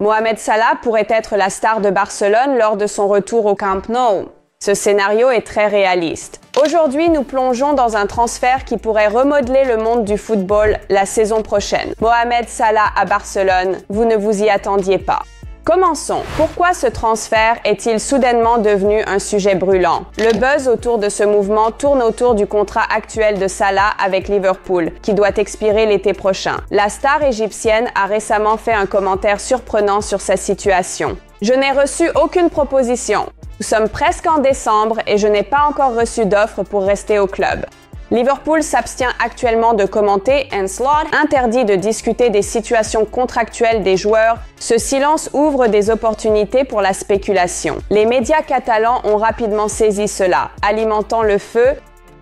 Mohamed Salah pourrait être la star de Barcelone lors de son retour au Camp Nou. Ce scénario est très réaliste. Aujourd'hui, nous plongeons dans un transfert qui pourrait remodeler le monde du football la saison prochaine. Mohamed Salah à Barcelone, vous ne vous y attendiez pas. Commençons. Pourquoi ce transfert est-il soudainement devenu un sujet brûlant? Le buzz autour de ce mouvement tourne autour du contrat actuel de Salah avec Liverpool, qui doit expirer l'été prochain. La star égyptienne a récemment fait un commentaire surprenant sur sa situation. « Je n'ai reçu aucune proposition. Nous sommes presque en décembre et je n'ai pas encore reçu d'offre pour rester au club. » Liverpool s'abstient actuellement de commenter and Slot interdit de discuter des situations contractuelles des joueurs. Ce silence ouvre des opportunités pour la spéculation. Les médias catalans ont rapidement saisi cela, alimentant le feu.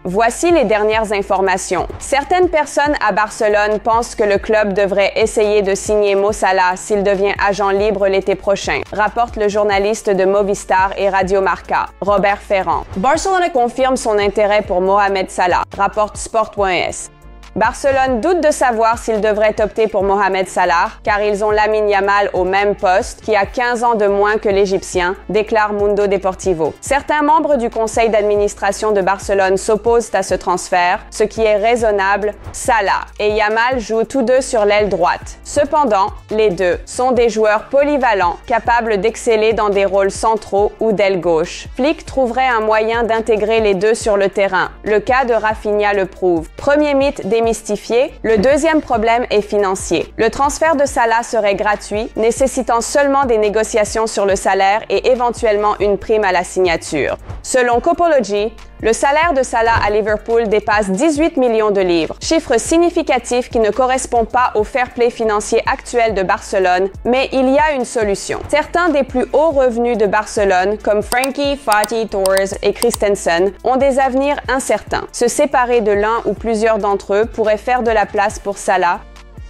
Voici les dernières informations. Certaines personnes à Barcelone pensent que le club devrait essayer de signer Mo Salah s'il devient agent libre l'été prochain, rapporte le journaliste de Movistar et Radio Marca, Robert Ferrand. Barcelone confirme son intérêt pour Mohamed Salah, rapporte Sport.es. Barcelone doute de savoir s'ils devraient opter pour Mohamed Salah, car ils ont Lamine Yamal au même poste, qui a 15 ans de moins que l'Égyptien, déclare Mundo Deportivo. Certains membres du conseil d'administration de Barcelone s'opposent à ce transfert, ce qui est raisonnable. Salah et Yamal jouent tous deux sur l'aile droite. Cependant, les deux sont des joueurs polyvalents, capables d'exceller dans des rôles centraux ou d'aile gauche. Flick trouverait un moyen d'intégrer les deux sur le terrain. Le cas de Rafinha le prouve. Premier mythe démystifié, le deuxième problème est financier. Le transfert de Salah serait gratuit, nécessitant seulement des négociations sur le salaire et éventuellement une prime à la signature. Selon Copology, le salaire de Salah à Liverpool dépasse 18 millions de livres, chiffre significatif qui ne correspond pas au fair play financier actuel de Barcelone, mais il y a une solution. Certains des plus hauts revenus de Barcelone, comme Frankie, Fati, Torres et Christensen, ont des avenirs incertains. Se séparer de l'un ou plusieurs d'entre eux pourrait faire de la place pour Salah.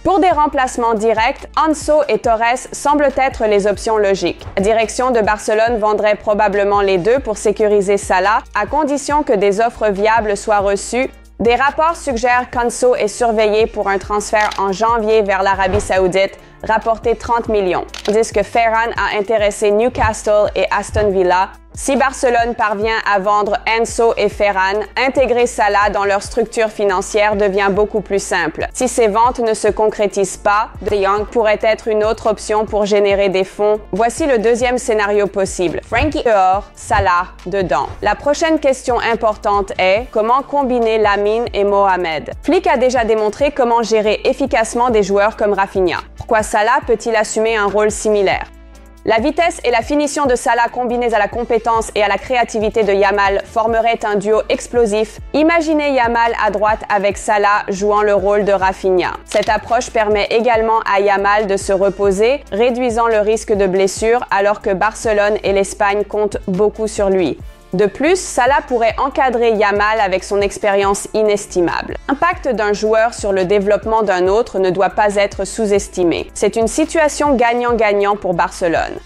Pour des remplacements directs, Anso et Torres semblent être les options logiques. La direction de Barcelone vendrait probablement les deux pour sécuriser Salah, à condition que des offres viables soient reçues. Des rapports suggèrent qu'Anso est surveillé pour un transfert en janvier vers l'Arabie Saoudite, rapporté 30 millions, tandis que Ferran a intéressé Newcastle et Aston Villa. Si Barcelone parvient à vendre Anso et Ferran, intégrer Salah dans leur structure financière devient beaucoup plus simple. Si ces ventes ne se concrétisent pas, De Jong pourrait être une autre option pour générer des fonds. Voici le deuxième scénario possible. Frankie dehors, Salah dedans. La prochaine question importante est comment combiner Lamine et Mohamed. Flick a déjà démontré comment gérer efficacement des joueurs comme Rafinha. Pourquoi Salah peut-il assumer un rôle similaire? La vitesse et la finition de Salah combinées à la compétence et à la créativité de Yamal formeraient un duo explosif. Imaginez Yamal à droite avec Salah jouant le rôle de Rafinha. Cette approche permet également à Yamal de se reposer, réduisant le risque de blessure alors que Barcelone et l'Espagne comptent beaucoup sur lui. De plus, Salah pourrait encadrer Yamal avec son expérience inestimable. L'impact d'un joueur sur le développement d'un autre ne doit pas être sous-estimé. C'est une situation gagnant-gagnant pour Barcelone.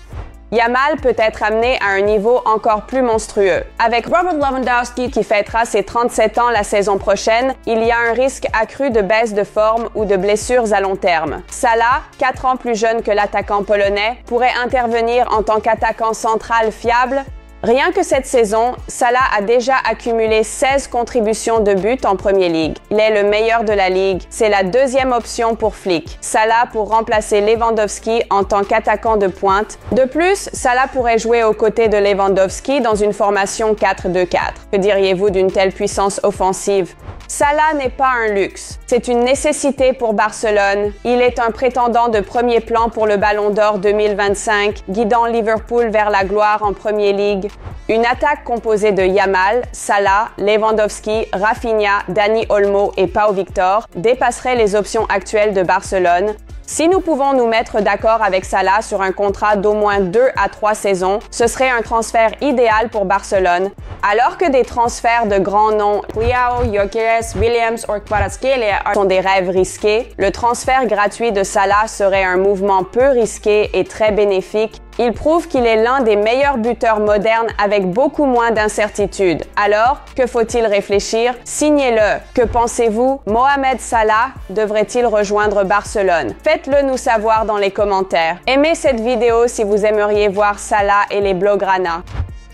Yamal peut être amené à un niveau encore plus monstrueux. Avec Robert Lewandowski qui fêtera ses 37 ans la saison prochaine, il y a un risque accru de baisse de forme ou de blessures à long terme. Salah, 4 ans plus jeune que l'attaquant polonais, pourrait intervenir en tant qu'attaquant central fiable. Rien que cette saison, Salah a déjà accumulé 16 contributions de but en Premier League. Il est le meilleur de la ligue. C'est la deuxième option pour Flick. Salah pour remplacer Lewandowski en tant qu'attaquant de pointe. De plus, Salah pourrait jouer aux côtés de Lewandowski dans une formation 4-2-4. Que diriez-vous d'une telle puissance offensive? Salah n'est pas un luxe, c'est une nécessité pour Barcelone. Il est un prétendant de premier plan pour le Ballon d'Or 2025, guidant Liverpool vers la gloire en Premier League. Une attaque composée de Yamal, Salah, Lewandowski, Rafinha, Dani Olmo et Pau Victor dépasserait les options actuelles de Barcelone. Si nous pouvons nous mettre d'accord avec Salah sur un contrat d'au moins 2 à 3 saisons, ce serait un transfert idéal pour Barcelone. Alors que des transferts de grands noms, Leao, Gyökeres, Williams ou Kvaratskhelia sont des rêves risqués, le transfert gratuit de Salah serait un mouvement peu risqué et très bénéfique. Il prouve qu'il est l'un des meilleurs buteurs modernes avec beaucoup moins d'incertitudes. Alors, que faut-il réfléchir? Signez-le. Que pensez-vous? Mohamed Salah devrait-il rejoindre Barcelone? Faites-le nous savoir dans les commentaires. Aimez cette vidéo si vous aimeriez voir Salah et les Blaugrana.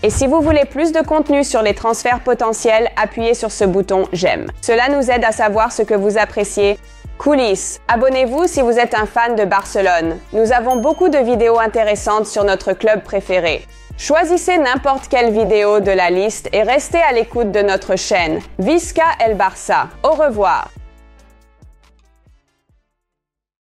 Et si vous voulez plus de contenu sur les transferts potentiels, appuyez sur ce bouton j'aime. Cela nous aide à savoir ce que vous appréciez. Coulisses. Abonnez-vous si vous êtes un fan de Barcelone. Nous avons beaucoup de vidéos intéressantes sur notre club préféré. Choisissez n'importe quelle vidéo de la liste et restez à l'écoute de notre chaîne. Visca el Barça. Au revoir.